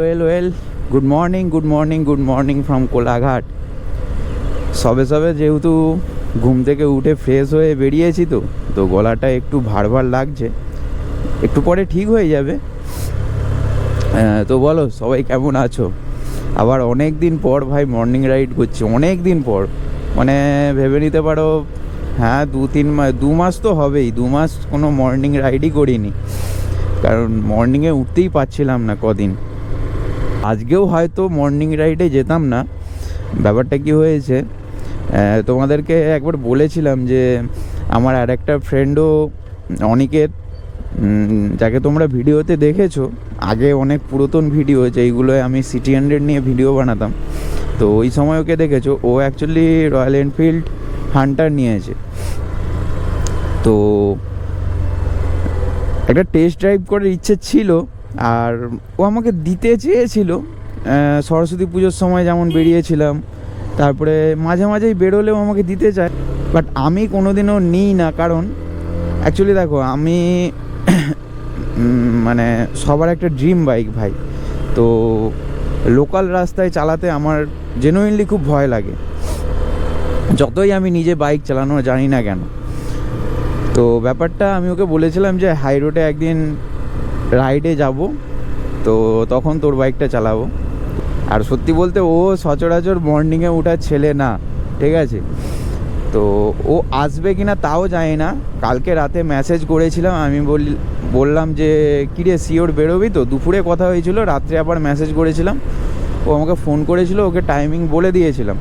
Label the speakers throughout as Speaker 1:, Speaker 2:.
Speaker 1: Well good morning from Kolaghat. সবে যেহেতু ঘুম থেকে উঠে ফ্রেশ হয়ে বেরিয়েছি তো গলাটা একটু ভার লাগছে, একটু পরে ঠিক হয়ে যাবে। তো বলো সবাই কেমন আছো? আবার অনেক দিন পর ভাই মর্নিং রাইড করছি, অনেক দিন পর, মানে ভেবে নিতে পারো হ্যাঁ 2 মাস তো হবেই, 2 মাস কোনো মর্নিং রাইডই করিনি, কারণ মর্নিংয়ে উঠতেই পারছিলাম না কদিন। আজকেও হয়তো মর্নিং রাইডে যেতাম না। ব্যাপারটা কি হয়েছে, তোমাদেরকে একবার বলেছিলাম যে আমার আর একটা ফ্রেন্ডও অনিকেত, যাকে তোমরা ভিডিওতে দেখেছো, আগে অনেক পুরাতন ভিডিও যেইগুলোয় আমি সিটি 100 নিয়ে ভিডিও বানাতাম, তো ওই সময় ওকে দেখেছো। ও অ্যাকচুয়ালি রয়্যাল এনফিল্ড হান্টার নিয়েছে, তো একটা টেস্ট ড্রাইভ করার ইচ্ছে ছিল, আর ও আমাকে দিতে চেয়েছিল। সরস্বতী পুজোর সময় যেমন বেরিয়েছিলাম, তারপরে মাঝেই বেরোলেও আমাকে দিতে চায়, বাট আমি কোনোদিনও নিই না। কারণ অ্যাকচুয়ালি দেখো, আমি মানে সবার একটা ড্রিম বাইক ভাই, তো লোকাল রাস্তায় চালাতে আমার জেনুইনলি খুব ভয় লাগে, যতই আমি নিজে বাইক চালানো জানি না কেন। তো ব্যাপারটা আমি ওকে বলেছিলাম যে হাই রোডে একদিন রাইডে যাব, তো তখন তোর বাইকটা চালাবো। আর সত্যি বলতে ও সচরাচর মর্নিংয়ে ওঠার ছেলে না, ঠিক আছে? তো ও আসবে কি না তাও জানি না। কালকে রাতে মেসেজ করেছিলাম, আমি বললাম যে কিরে শিওর বেরোবি তো? দুপুরে কথা হয়েছিল, রাত্রে আবার মেসেজ করেছিলাম, ও আমাকে ফোন করেছিল, ওকে টাইমিং বলে দিয়েছিলাম।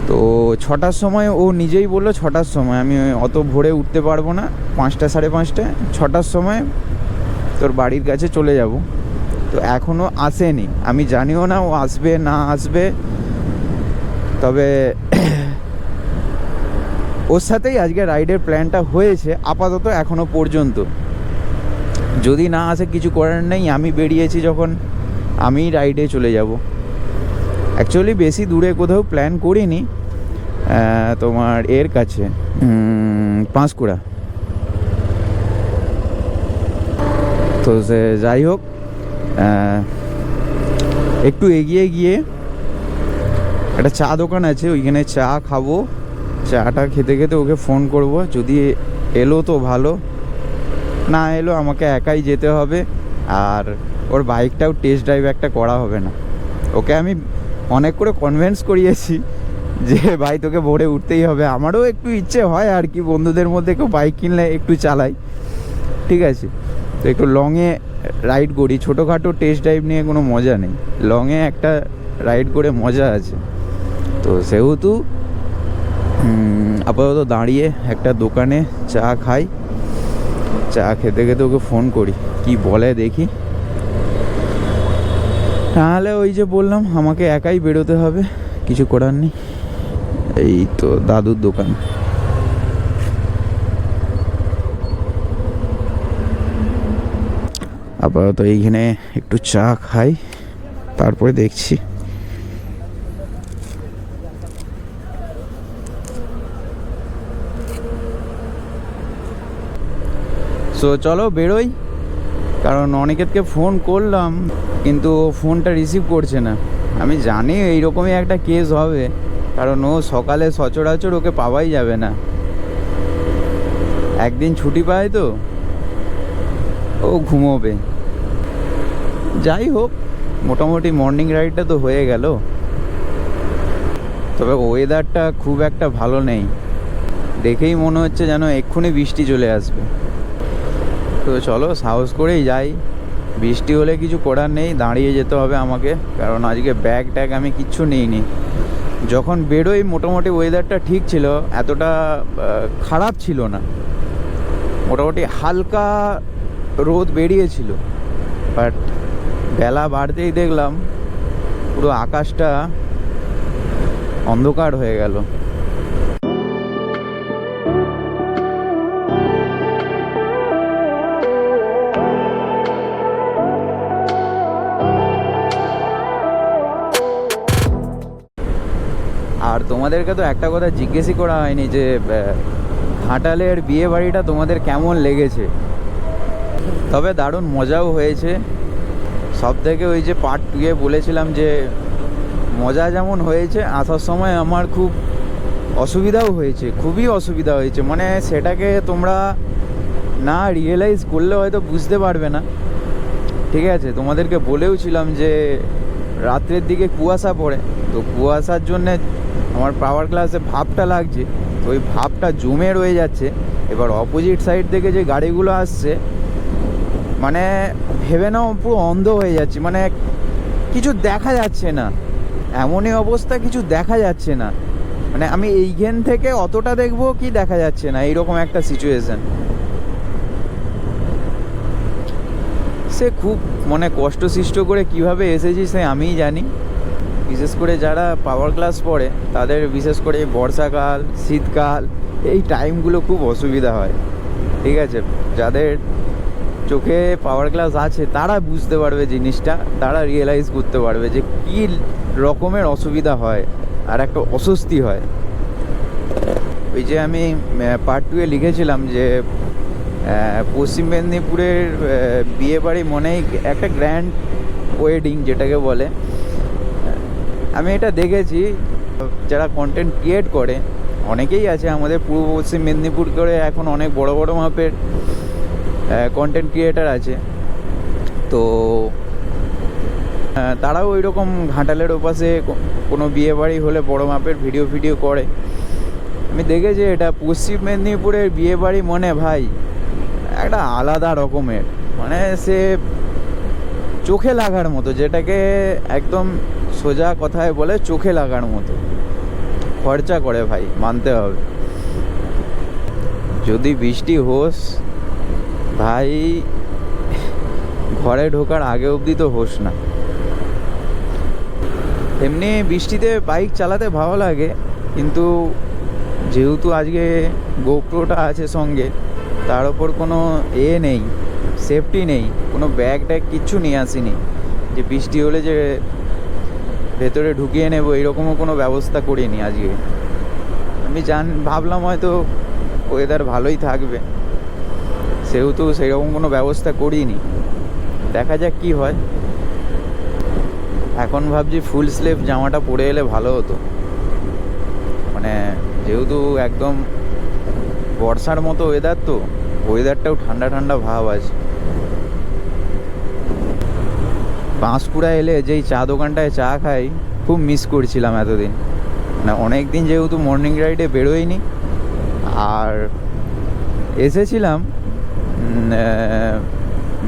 Speaker 1: তো 6টার সময় ও নিজেই বললো 6টার সময়, আমি অত ভোরে উঠতে পারবো না, 5টা 5:30, 6টার সময় তোর বাড়ির কাছে চলে যাব। তো এখনও আসেনি, আমি জানিও না ও আসবে না আসবে, তবে ওর সাথেই আজকে রাইডের প্ল্যানটা হয়েছে আপাতত এখনও পর্যন্ত। যদি না আসে কিছু করার নেই, আমি বেরিয়েছি যখন আমি রাইডে চলে যাব। অ্যাকচুয়ালি বেশি দূরে কোথাও প্ল্যান করিনি, তোমার এর কাছে পাঁশকুড়া। তো সে যাই হোক, একটু এগিয়ে গিয়ে একটা চা দোকান আছে, ওইখানে চা খাবো। চাটা খেতে খেতে ওকে ফোন করব, যদি এলো তো ভালো, না এলো আমাকে একাই যেতে হবে। আর ওর বাইকটাও টেস্ট ড্রাইভ একটা করা হবে না। ওকে আমি অনেক করে কনভিন্স করিয়েছি যে ভাই তোকে ভোরে উঠতেই হবে। আমারও একটু ইচ্ছে হয় আর কি, বন্ধুদের মধ্যে কেউ বাইক কিনলে একটু চালাই, ঠিক আছে? তো একটু লংয়ে রাইড করি, ছোটোখাটো টেস্ট ড্রাইভ নিয়ে কোনো মজা নেই, লংয়ে একটা রাইড করে মজা আছে। তো সেহেতু আপাতত দাঁড়িয়ে একটা দোকানে চা খাই, চা খেতে খেতে ওকে ফোন করি, কি বলে দেখি। তাহলে ওই যে বললাম আমাকে একাই বেরোতে হবে, কিছু করার নেই। এই তো দাদুর দোকান। আপাতত এইখানে একটু চা খাই, তারপরে দেখছি। সো চলো বেরোই, কারণ অনিকেতকে ফোন করলাম কিন্তু ও ফোনটা রিসিভ করছে না। আমি জানি এইরকমই একটা কেস হবে, কারণ ও সকালে সচরাচর ওকে পাওয়াই যাবে না, একদিন ছুটি পায় তো ও ঘুমোবে। যাই হোক, মোটামুটি মর্নিং রাইডটা তো হয়ে গেল, তবে ওয়েদারটা খুব একটা ভালো নেই, দেখেই মনে হচ্ছে যেন এক্ষুনি বৃষ্টি চলে আসবে। তো চলো সাহস করেই যাই, বৃষ্টি হলে কিছু করার নেই, দাঁড়িয়ে যেতে হবে আমাকে, কারণ আজকে ব্যাগ ট্যাগ আমি কিচ্ছু নিইনি। যখন বেরোই মোটামুটি ওয়েদারটা ঠিক ছিল, এতটা খারাপ ছিল না, মোটামুটি হালকা রোদ বেরিয়েছিল, বাট বেলা বাড়তেই দেখলাম পুরো আকাশটা অন্ধকার হয়ে গেল। আর তোমাদেরকে তো একটা কথা জিজ্ঞেসই করা হয়নি যে ঘাটালের বিয়ে বাড়িটা তোমাদের কেমন লেগেছে। তবে দারুণ মজাও হয়েছে, সব থেকে ওই যে পার্ট 2-এ বলেছিলাম যে মজা যেমন হয়েছে, আসার সময় আমার খুব অসুবিধাও হয়েছে, খুবই অসুবিধা হয়েছে। মানে সেটাকে তোমরা না রিয়েলাইজ করলে হয়তো বুঝতে পারবে না, ঠিক আছে? তোমাদেরকে বলেও ছিলাম যে রাত্রের দিকে কুয়াশা পড়ে, তো কুয়াশার জন্যে আমার পাওয়ার ক্লাসে ভাবটা লাগছে, তো ওই ভাবটা জমে রয়ে যাচ্ছে। এবার অপোজিট সাইড থেকে যে গাড়িগুলো আসছে, মানে ভেবে নাও পুরো অন্ধ হয়ে যাচ্ছে, মানে কিছু দেখা যাচ্ছে না, এমনই অবস্থা, কিছু দেখা যাচ্ছে না। মানে আমি এইখান থেকে অতটা দেখবো কি দেখা যাচ্ছে না, এইরকম একটা সিচুয়েশন। সে খুব মানে কষ্টসৃষ্ট করে কিভাবে এসেছি সে আমিই জানি। বিশেষ করে যারা পাওয়ার ক্লাস পড়ে তাদের, বিশেষ করে বর্ষাকাল, শীতকাল, এই টাইমগুলো খুব অসুবিধা হয়, ঠিক আছে? যাদের চোখে পাওয়ার ক্লাস আছে তারা বুঝতে পারবে জিনিসটা, তারা রিয়েলাইজ করতে পারবে যে কী রকমের অসুবিধা হয় আর একটা অস্বস্তি হয়। ওই যে আমি পার্ট 2-এ লিখেছিলাম যে পশ্চিম মেদিনীপুরের বিয়েবাড়ি মনেই একটা গ্র্যান্ড ওয়েডিং যেটাকে বলে। আমি এটা দেখেছি, যারা কন্টেন্ট ক্রিয়েট করে অনেকেই আছে আমাদের পূর্ব পশ্চিম মেদিনীপুর করে, এখন অনেক বড় বড় মাপের কন্টেন্ট ক্রিয়েটার আছে। তো তারাও ওই রকম ঘাটালের ওপাশে কোনো বিয়েবাড়ি হলে বড় মাপের ভিডিও করে। আমি দেখেছি এটা পশ্চিম মেদিনীপুরের বিয়েবাড়ি মনে ভাই একটা আলাদা রকমের, মানে সে চোখে লাগার মতো, যেটাকে একদম সোজা কথায় বলে চোখে লাগার মতো খরচা করে ভাই, মানতে হবে। যদি বৃষ্টি হোস ভাই, ঘরে ঢোকার আগে অবধি তো হোস না। এমনি বৃষ্টিতে বাইক চালাতে ভালো লাগে, কিন্তু যেহেতু আজকে গোপ্রোটা আছে সঙ্গে, তার ওপর কোনো নেই, সেফটি নেই, কোনো ব্যাগ ট্যাগ কিচ্ছু নিয়ে আসিনি যে বৃষ্টি হলে যে ভেতরে ঢুকিয়ে নেবো, এরকমও কোনো ব্যবস্থা করিনি আজকে। আমি ভাবলাম হয়তো ওয়েদার ভালোই থাকবে, সেহেতু সেরকম কোনো ব্যবস্থা করিনি। দেখা যাক কি হয়। এখন ভাবছি ফুল স্লিভ জামাটা পরে এলে ভালো হতো, মানে যেহেতু একদম বর্ষার মতো ওয়েদার, তো ওয়েদারটাও ঠান্ডা ঠান্ডা ভাব আছে। বাঁশকুড়া এলে যেই চা দোকানটায় চা খাই খুব মিস করছিলাম এতদিন, মানে অনেক দিন যেহেতু মর্নিং রাইডে বেরোইনি, আর এসেছিলাম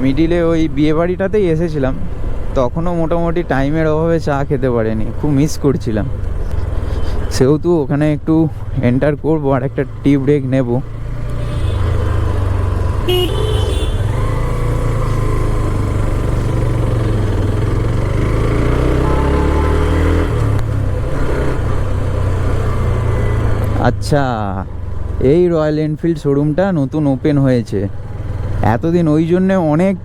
Speaker 1: মিডিলে ওই বিয়েবাড়িটাতেই এসেছিলাম, তখনও মোটামুটি টাইমের অভাবে চা খেতে পারিনি, খুব মিস করছিলাম। সেহেতু ওখানে একটু এন্টার করবো আর একটা টি ব্রেক নেব। আচ্ছা, এই রয়্যাল এনফিল্ড শোরুমটা নতুন ওপেন হয়েছে। এতদিন ওই জন্যে অনেক,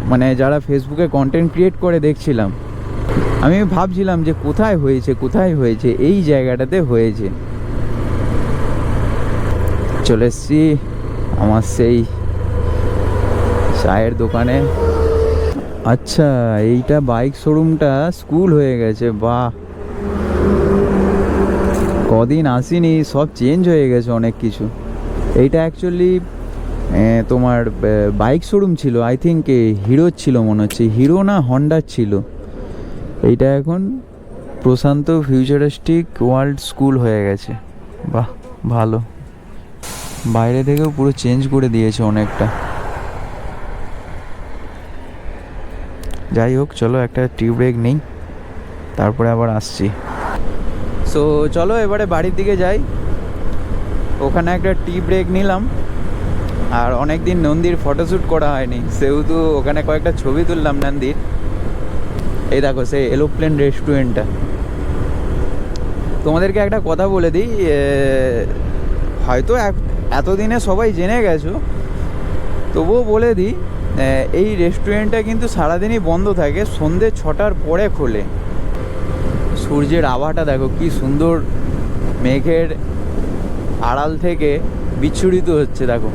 Speaker 1: মানে যারা ফেসবুকে কন্টেন্ট ক্রিয়েট করে দেখছিলাম, আমি ভাবছিলাম যে কোথায় হয়েছে, এই জায়গাটাতে হয়েছে। চলে এসছি আমার সেই চায়ের দোকানে। আচ্ছা, এইটা বাইক শোরুমটা স্কুল হয়ে গেছে, বাহ! কদিন আসিনি, সব চেঞ্জ হয়ে গেছে অনেক কিছু। এইটা অ্যাকচুয়ালি তোমার বাইক শোরুম ছিল, আই থিঙ্ক হিরোর ছিল মনে হচ্ছে, হিরো না হন্ডার ছিল। এইটা এখন প্রশান্ত ফিউচারিস্টিক ওয়ার্ল্ড স্কুল হয়ে গেছে, বাহ ভালো। বাইরে থেকেও পুরো চেঞ্জ করে দিয়েছে অনেকটা। যাই হোক, চলো একটা টি ব্রেক নেই, তারপরে আবার আসছি। সো চলো এবারে বাড়ির দিকে যাই। ওখানে একটা টি ব্রেক নিলাম, আর অনেক দিন নন্দীর ফটোশ্যুট করা হয়নি, সেহেতু ওখানে কয়েকটা ছবি তুললাম নন্দীর। এই দেখো সেই এরোপ্লেন রেস্টুরেন্টটা। তোমাদেরকে একটা কথা বলে দিই, হয়তো এতদিনে সবাই জেনে গেছো, তবুও বলে দিই, এই রেস্টুরেন্টটা কিন্তু সারাদিনই বন্ধ থাকে, সন্ধ্যে 6টার পরে খোলে। সূর্যের আভাটা দেখো কি সুন্দর, মেঘের আড়াল থেকে বিচ্ছুরিত হচ্ছে, দেখো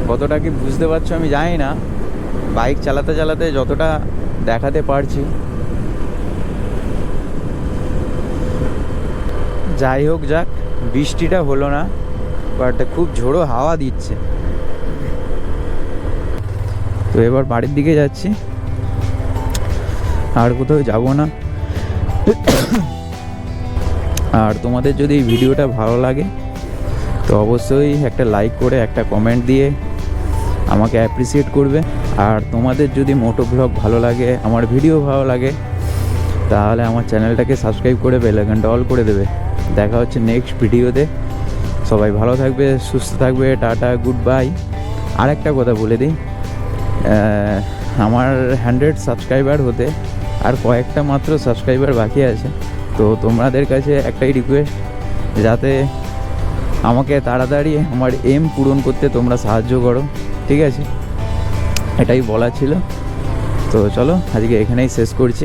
Speaker 1: কতটা কি বুঝতে পারছো আমি জানি না, বাইক চালাতে চালাতে যতটা দেখাতে পারছি। যাই হোক যাক, বৃষ্টিটা হলো না, বাট খুব ঝোড়ো হাওয়া দিচ্ছে। তো এবার বাড়ির দিকে যাচ্ছি, আর কোথাও যাব না। আর তোমাদের যদি এই ভিডিওটা ভালো লাগে তো অবশ্যই একটা লাইক করে একটা কমেন্ট দিয়ে আমাকে অ্যাপ্রিসিয়েট করবে। আর তোমাদের যদি মোটো ব্লগ ভালো লাগে, আমার ভিডিও ভালো লাগে, তাহলে আমার চ্যানেলটাকে সাবস্ক্রাইব করে বেল আইকনটা অল করে দেবে। দেখা হচ্ছে নেক্সট ভিডিওতে। সবাই ভালো থাকবে, সুস্থ থাকবে, টাটা, গুড বাই। আর একটা কথা বলে দিই, আমার 100 সাবস্ক্রাইবার হতে আর কয়েকটা মাত্র সাবস্ক্রাইবার বাকি আছে। তো তোমাদের কাছে একটাই রিকোয়েস্ট, যাতে আমাকে তাড়াতাড়ি আমার এম পূরণ করতে তোমরা সাহায্য করো, ঠিক আছে? এটাই বলা ছিল। তো চলো আজকে এখানেই শেষ করছি।